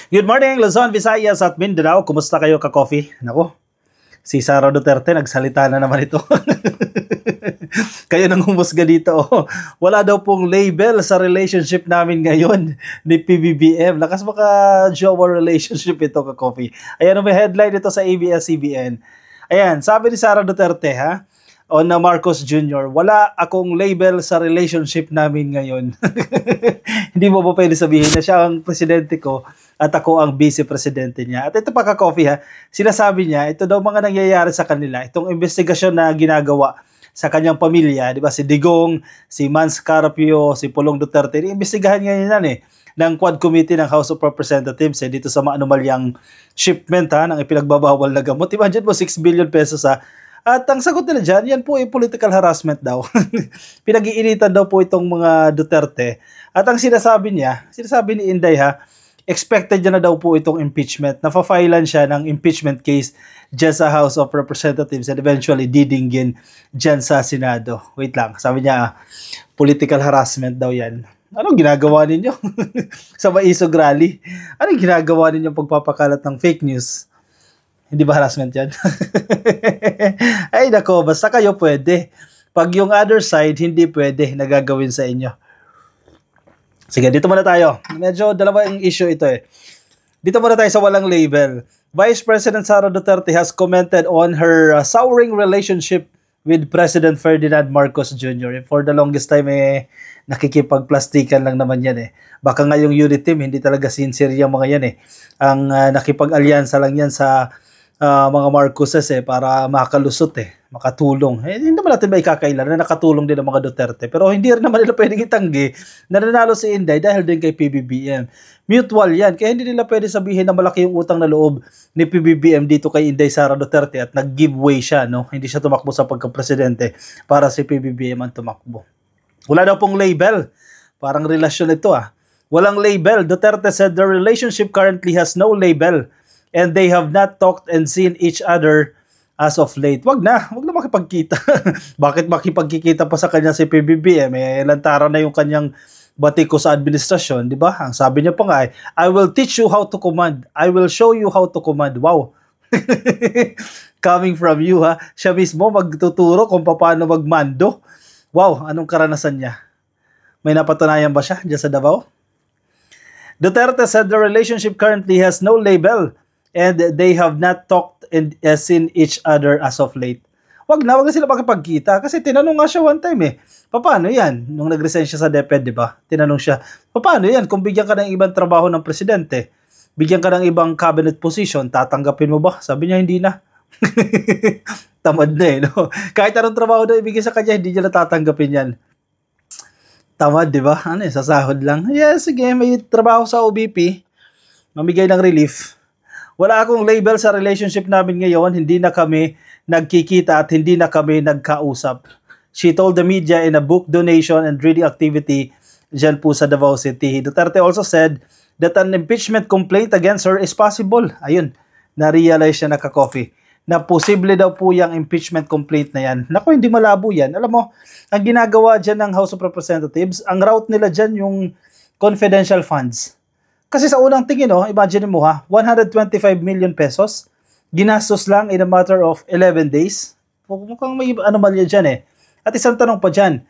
Good morning, Luzon, Visayas at Mindanao. Kumusta kayo ka-coffee? Nako, si Sara Duterte nagsalita na naman ito. Kayo nang humusga dito. Wala daw pong label sa relationship namin ngayon ni PBBM. Lakas maka-jowa relationship ito ka-coffee. Ayan, may headline ito sa ABS-CBN. Ayan, sabi ni Sara Duterte on na Marcos Jr., wala akong label sa relationship namin ngayon. Hindi mo ba pwede sabihin na siya ang presidente ko at ako ang vice-presidente niya? At ito pa ka-coffee sinasabi niya, ito daw mga nangyayari sa kanila, itong investigasyon na ginagawa sa kanyang pamilya, di ba? Si Digong, si Mans Carpio, si Pulong Duterte, iimbestigahan ngayon yan ng Quad Committee ng House of Representatives dito sa maanumalyang shipment ng ipinagbabawal na gamot. Imagine mo, 6 billion pesos At ang sagot nila dyan, yan po ay political harassment daw. Pinag-iinitan daw po itong mga Duterte. At ang sinasabi ni Inday expected na daw po itong impeachment. Nafa-filean siya ng impeachment case dyan sa House of Representatives and eventually didinggin dyan sa Senado. Wait lang, sabi niya, political harassment daw yan. Anong ginagawa ninyo? Sa Maisog Rally? Anong ginagawa ninyo pagpapakalat ng fake news? Hindi ba harassment yan? Ay nako, basta kayo pwede. Pag yung other side, hindi pwede nagagawin sa inyo. Sige, dito muna tayo. Medyo dalawa yung issue ito Dito muna tayo sa walang label. Vice President Sara Duterte has commented on her souring relationship with President Ferdinand Marcos Jr. For the longest time, nakikipagplastikan lang naman yan Baka nga yung unit team, hindi talaga sincere yung mga yan Ang nakipag-alyansa lang yan sa mga Marcoses para makalusot makatulong. Hindi naman natin ba ikakailan na nakatulong din ang mga Duterte. Pero hindi rin naman nila pwedeng itanggi na nanalo si Inday dahil din kay PBBM. Mutual yan. Kaya hindi nila pwede sabihin na malaki yung utang na loob ni PBBM dito kay Inday Sara Duterte at nag-giveaway siya. Hindi siya tumakbo sa pagka-presidente para si PBBM ang tumakbo. Wala daw pong label. Parang relasyon ito Walang label. Duterte said their relationship currently has no label and they have not talked and seen each other as of late. Wag na makipagkita. Bakit makipagkikita pa sa kanya si PBBM? Lantaran na yung kanyang batiko sa administrasyon, di ba? Ang sabi niya pa nga I will teach you how to command. I will show you how to command. Wow. Coming from you Siya mismo magtuturo kung paano magmando. Wow, anong karanasan niya? May napatunayan ba siya diyan sa Davao? Duterte said the relationship currently has no label and they have not talked and seen each other as of late. Wag na sila makipagkita kasi tinanong nga siya one time paano yan? Nung nag-resign siya sa DepEd, di ba? Tinanong siya, paano yan? Kung bigyan ka ng ibang trabaho ng presidente, bigyan ka ng ibang cabinet position, tatanggapin mo ba? Sabi niya, hindi na. Tamad na no? Kahit anong trabaho daw ibigay sa kanya, hindi niya natatanggapin yan. Tamad, di ba? Sa sahod lang. Yes, sige, may trabaho sa OBP, mamigay ng relief. Wala akong label sa relationship namin ngayon, hindi na kami nagkikita at hindi na kami nagkausap. She told the media in a book donation and reading activity dyan po sa Davao City. Duterte also said that an impeachment complaint against her is possible. Ayun, na-realize siya ka-coffee na posible daw po yung impeachment complaint na yan. Naku, hindi malabo yan. Alam mo, ang ginagawa dyan ng House of Representatives, ang route nila dyan yung confidential funds. Kasi sa unang tingin, imagine mo 125 million pesos, ginastos lang in a matter of 11 days. Mukhang may anomalya dyan At isang tanong pa dyan,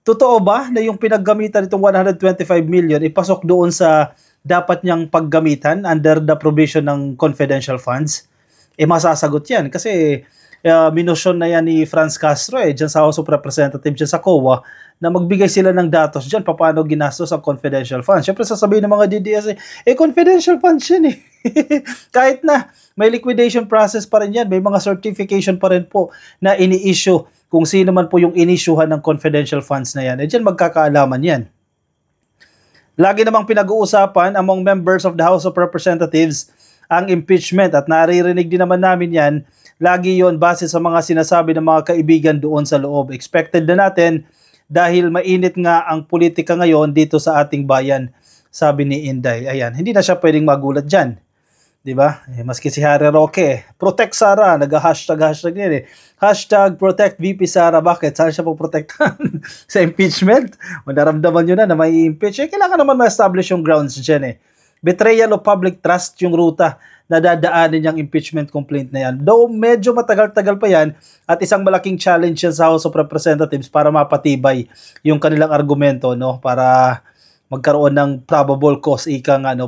totoo ba na yung pinaggamitan itong 125 million ipasok doon sa dapat niyang paggamitan under the provision ng confidential funds? Masasagot yan kasi minusyon na yan ni Franz Castro dyan sa House of Representatives, dyan sa COA, na magbigay sila ng datos dyan paano ginastos ang confidential funds. Siyempre sasabihin ng mga DDS confidential funds yan Kahit na may liquidation process pa rin yan, may mga certification pa rin po na ini-issue kung sino man po yung in-issuehan ng confidential funds na yan. Dyan magkakaalaman yan. Lagi namang pinag-uusapan among members of the House of Representatives ang impeachment at naririnig din naman namin yan. Lagi yon base sa mga sinasabi ng mga kaibigan doon sa loob. Expected na natin dahil mainit nga ang politika ngayon dito sa ating bayan, sabi ni Inday. Ayan, hindi na siya pwedeng magulat dyan. Di ba? Maski si Harry Roque, protect Sara, nag-hashtag yan eh. Hashtag protect VP Sara. Bakit? Saan siya poprotektahan? Sa impeachment? Naramdaman nyo na may impeach. Kailangan naman ma-establish yung grounds dyan eh. Betrayal of public trust yung ruta na dadaanin yung impeachment complaint na yan. Though medyo matagal-tagal pa yan at isang malaking challenge yan sa House of Representatives para mapatibay yung kanilang argumento, no? Para magkaroon ng probable cause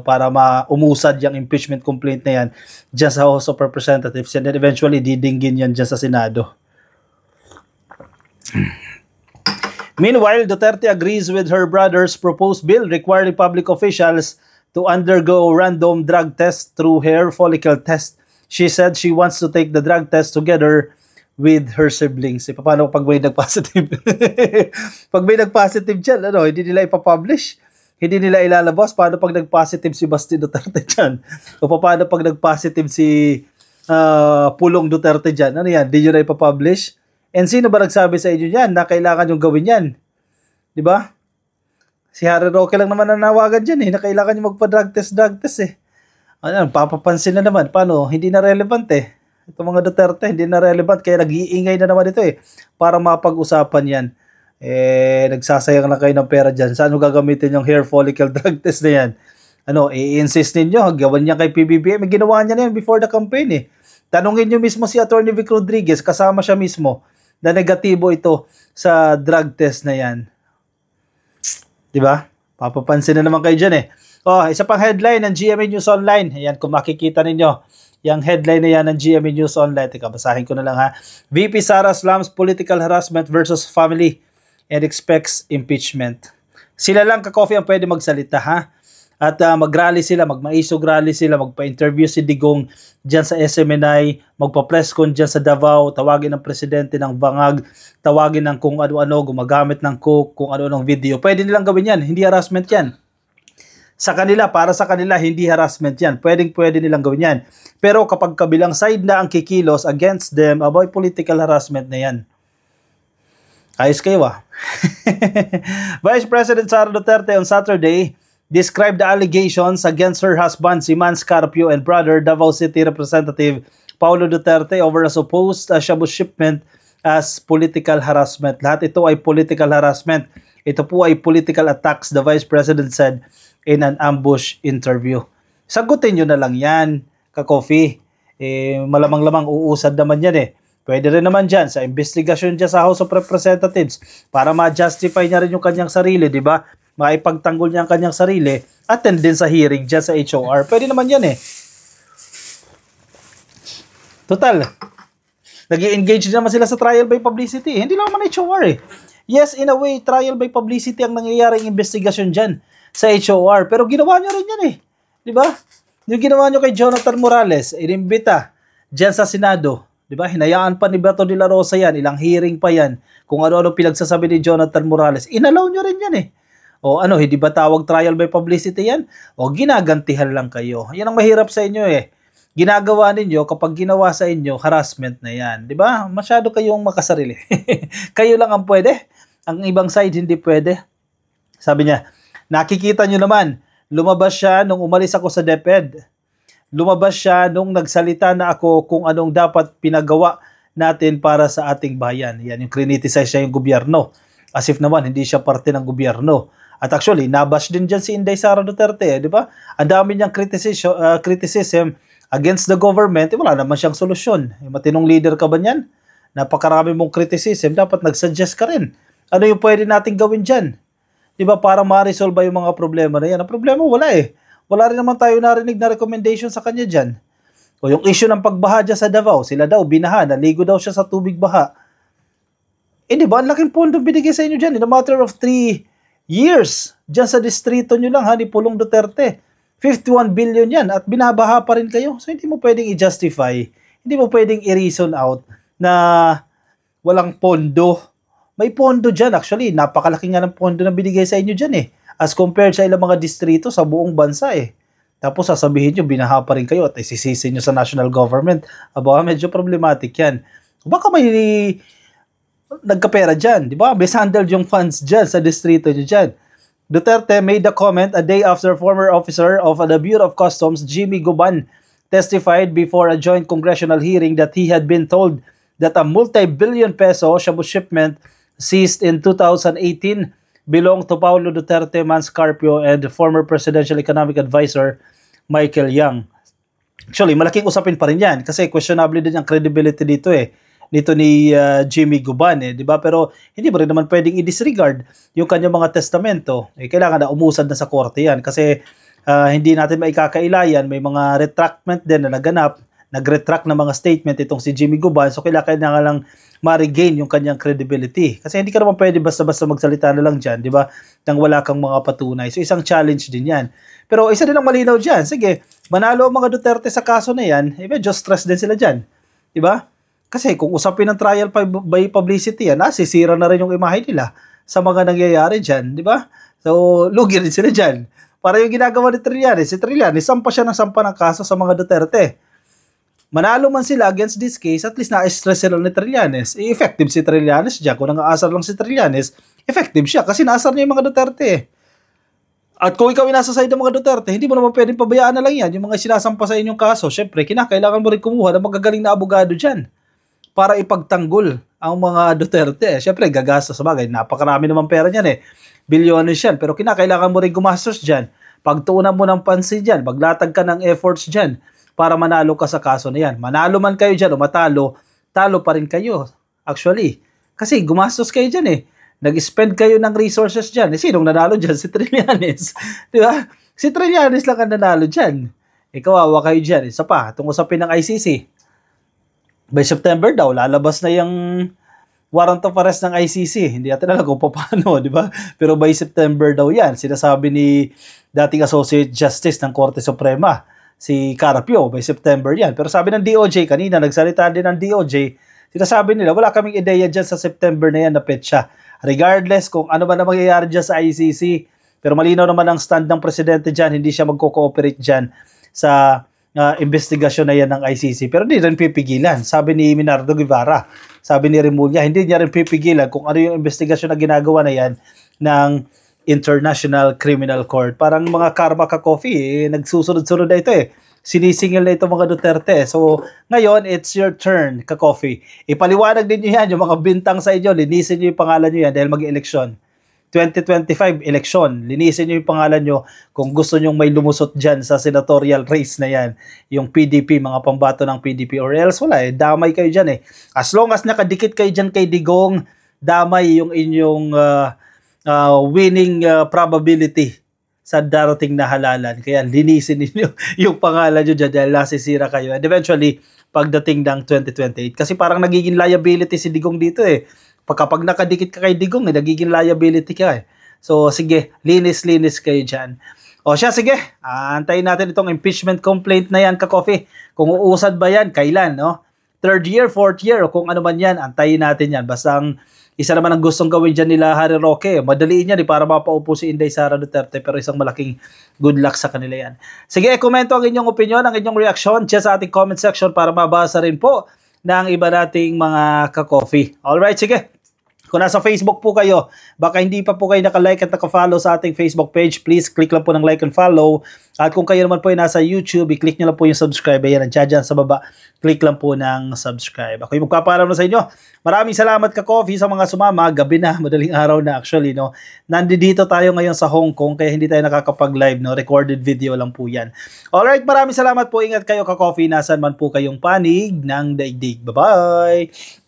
para maumusad yung impeachment complaint na yan dyan sa House of Representatives and then eventually didinggin yan dyan sa Senado. Meanwhile, Duterte agrees with her brother's proposed bill requiring public officials to undergo random drug test through hair follicle test. She said she wants to take the drug test together with her siblings. Paano pag may nag-positive? Pag may nag-positive dyan, hindi nila ipapublish. Hindi nila ilalabas. Paano pag nag-positive si Basti Duterte dyan? O paano pag nag-positive si Pulong Duterte dyan? Ano yan? Hindi nyo na ipapublish? And sino ba nagsabi sa inyo yan na kailangan yung gawin yan? Di ba? Si Harry Roque lang naman nanawagan dyan na kailangan yung magpa-drug test eh. Ano, papapansin na naman. Paano? Hindi na relevant eh. Ito mga Duterte, hindi na relevant. Kaya nag-iingay na naman ito eh. Para mapag-usapan yan. Nagsasayang na kayo ng pera dyan. Saan gagamitin yung hair follicle drug test na yan? I-insist ninyo, gawan niya kay PBBM. May ginawa niya na yan before the campaign eh. Tanungin niyo mismo si Atty. Vic Rodriguez, kasama siya mismo, na negatibo ito sa drug test na yan. Diba? Papapansin na naman kayo dyan eh. Isa pang headline ng GMA News Online. Ayan, kung makikita ninyo, yung headline na yan ng GMA News Online. Teka, basahin ko na lang ha. VP Sara slams political harassment versus family and expects impeachment. Sila lang ka-coffee ang pwede magsalita ha. At mag-rally sila, mag-maisog rally sila, magpa-interview si Digong dyan sa SMNI, magpa-press con dyan sa Davao, tawagin ng presidente ng bangag, tawagin ng kung ano-ano, gumagamit ng coke, kung ano-anong video. Pwede nilang gawin yan, hindi harassment yan. Sa kanila, para sa kanila, hindi harassment yan. Pwede nilang gawin yan. Pero kapag kabilang side na ang kikilos against them, aboy political harassment na yan. Ayos kayo Vice President Sara Duterte on Saturday described the allegations against her husband si Mans Carpio and brother Davao City Representative Paulo Duterte over a supposed shabu shipment as political harassment. Lahat ito ay political harassment. Ito po ay political attacks, the Vice President said in an ambush interview. Sagutin nyo na lang yan, ka-coffee. Malamang-lamang uusad naman yan eh. Pwede rin naman dyan sa investigasyon dyan sa House of Representatives para ma-justify niya rin yung kanyang sarili, di ba? Maipagtanggol niya ang kanyang sarili, attend din sa hearing dyan sa HOR. Pwede naman yan eh. Total, nag-i-engage naman sila sa trial by publicity. Hindi lang naman HOR eh. Yes, in a way, trial by publicity ang nangyayaring investigasyon dyan sa HOR. Pero ginawa nyo rin yan eh. Di ba? Yung ginawa nyo kay Jonathan Morales, inimbita dyan sa Senado. Diba? Hinayaan pa ni Beto de la Rosa yan, ilang hearing pa yan, kung ano-ano pinagsasabi ni Jonathan Morales. Inalaw nyo rin yan eh. Hindi ba tawag trial by publicity yan? Ginagantihan lang kayo. Yan ang mahirap sa inyo eh. Ginagawa ninyo kapag ginawa sa inyo, harassment na yan. Diba? Masyado kayong makasarili. Kayo lang ang pwede. Ang ibang side hindi pwede. Sabi niya, nakikita nyo naman, lumabas siya nung umalis ako sa DepEd. Lumabas siya nung nagsalita na ako kung anong dapat pinagawa natin para sa ating bayan. Yan, yung criticize siya yung gobyerno. As if naman, hindi siya parte ng gobyerno. At actually, nabash din dyan si Inday Sara Duterte. Di ba? Ang dami niyang criticism against the government. Wala naman siyang solusyon. Matinong leader ka ba niyan? Napakarami mong criticism. Dapat nag-suggest ka rin. Ano yung pwede natin gawin dyan? Di ba? Para ma-resolve yung mga problema na yan. Ang problema, wala eh. Wala rin naman tayo narinig na recommendation sa kanya dyan. O yung issue ng pagbaha dyan sa Davao, sila daw, binaha, naligo daw siya sa tubig baha. Di ba? Ang laking pondo binigay sa inyo dyan. In a matter of 3 years, dyan sa distrito nyo lang, ni Pulong Duterte. 51 billion yan at binabaha pa rin kayo. So, hindi mo pwedeng i-justify, hindi mo pwedeng i-reason out na walang pondo. May pondo dyan. Actually, napakalaki nga ng pondo na binigay sa inyo dyan eh. As compared sa ilang mga distrito sa buong bansa eh. Tapos sasabihin nyo, binaha pa rin kayo at isisisi nyo sa national government. Medyo problematic yan. Baka may nagkapera dyan, di ba? Mishandled yung funds dyan sa distrito nyo dyan. Duterte made the comment a day after former officer of the Bureau of Customs, Jimmy Guban, testified before a joint congressional hearing that he had been told that a multi-billion peso shabu shipment seized in 2018 belonged to Paulo Duterte, Mans Carpio, and the former presidential economic advisor Michael Yang. Actually, malaking usapin pa rin yan kasi questionable din ang credibility dito nito ni Jimmy Guban di ba? Pero hindi mo rin naman pwedeng i-disregard yung kanyang mga testamento. Kailangan na umusad na sa korte yan kasi hindi natin maikakailayan, may mga retractment din na naganap, nag-retract ng mga statement itong si Jimmy Guban, so kailangan lang ma-regain yung kanyang credibility. Kasi hindi ka naman pwede basta-basta magsalita na lang dyan, di ba? Nang wala kang mga patunay. So isang challenge din yan. Pero isa din ang malinaw dyan, sige, manalo ang mga Duterte sa kaso na yan, medyo stress din sila dyan. Di ba? Kasi kung usapin ng trial by publicity yan, sisira na rin yung imahe nila sa mga nangyayari dyan, di ba? So, lugi rin sila dyan. Para yung ginagawa ni Trillanes, si Trillanes, sampa siya ng kaso sa mga Duterte. Manalo man sila against this case, at least na-stress sila ni Trillanes. Effective si Trillanes dyan. Kung nang-aasar lang si Trillanes, effective siya kasi naasar niya yung mga Duterte. At kung ikaw nasa side ng mga Duterte, hindi mo naman pwedeng pabayaan na lang yan. Yung mga sinasampa sa inyong kaso, syempre, kinakailangan mo rin kumuha ng magagaling na abogado dyan para ipagtanggol ang mga Duterte. Syempre, gagastos sa bagay. Napakarami naman pera niyan Bilyones yan. Pero kinakailangan mo rin gumastos dyan. Pagtuunan mo ng pansin dyan. Maglatag ka ng efforts dyan para manalo ka sa kaso na yan. Manalo man kayo dyan o matalo, talo pa rin kayo. Actually. Kasi gumastos kayo dyan Nag-spend kayo ng resources dyan. Sinong nanalo dyan? Si Trillanes. Di ba? Si Trillanes lang ang nanalo dyan. Kawawa kayo dyan. Isa pa, itong usapin ng ICC. By September daw, lalabas na yung warrant of arrest ng ICC. Hindi natin alam kung paano, di ba? Pero by September daw yan. Sinasabi ni dating Associate Justice ng Korte Suprema, si Carpio, by September yan. Pero sabi ng DOJ, kanina nagsalita din ng DOJ, sinasabi nila, wala kaming ideya dyan sa September na yan na petsa. Regardless kung ano ba na mangyayari dyan sa ICC, pero malinaw naman ang stand ng presidente dyan, hindi siya magko-cooperate dyan sa investigasyon na yan ng ICC. Pero hindi rin pipigilan. Sabi ni Minardo Guevara, sabi ni Remulla, hindi niya rin pipigilan kung ano yung investigasyon na ginagawa na yan ng International Criminal Court. Parang mga karma ka-coffee, nagsusunod-sunod na ito Sinisingil na ito mga Duterte. So, ngayon, it's your turn, ka-coffee. Ipaliwanag din nyo yan, yung mga bintang sa inyo, linisin nyo yung pangalan nyo yan dahil mag-eleksyon. 2025 election, linisin nyo yung pangalan nyo kung gusto nyo may lumusot dyan sa senatorial race na yan, yung PDP, mga pambato ng PDP, or else wala damay kayo dyan As long as nakadikit kayo dyan kay Digong, damay yung inyong winning probability sa darating na halalan. Kaya linisin niyo yung pangalan nyo dyan dahil nasisira kayo. And eventually, pagdating ng 2028, kasi parang nagiging liability si Digong dito Kapag nakadikit ka kay Digong, nagiging liability ka So, sige, linis-linis kayo dyan. O siya, sige, antayin natin itong impeachment complaint na yan, ka-coffee. Kung uusad ba yan, kailan, no? 3rd year, 4th year, o kung ano man yan, antayin natin yan. Basta isa naman ang gustong gawin dyan nila Harry Roque. Madaliin yan para mapaupo si Inday Sara Duterte, pero isang malaking good luck sa kanila yan. Sige, komento ang inyong opinion, ang inyong reaction dyan sa ating comment section para mabasa rin po ng iba nating mga ka-coffee. Alright, sige. Kung nasa Facebook po kayo, baka hindi pa po kayo naka-like at naka-follow sa ating Facebook page, please click lang po ng like and follow. At kung kayo naman po ay nasa YouTube, i-click nyo lang po yung subscribe. Ayan, nandiyan dyan sa baba. Click lang po ng subscribe. Ako yung magpapaalam na sa inyo. Maraming salamat ka-coffee sa mga sumama. Gabi na, madaling araw na actually. Nandito tayo ngayon sa Hong Kong, kaya hindi tayo nakakapag-live. Recorded video lang po yan. Alright, maraming salamat po. Ingat kayo ka-coffee. Nasaan man po kayong panig ng daigdig. Bye-bye!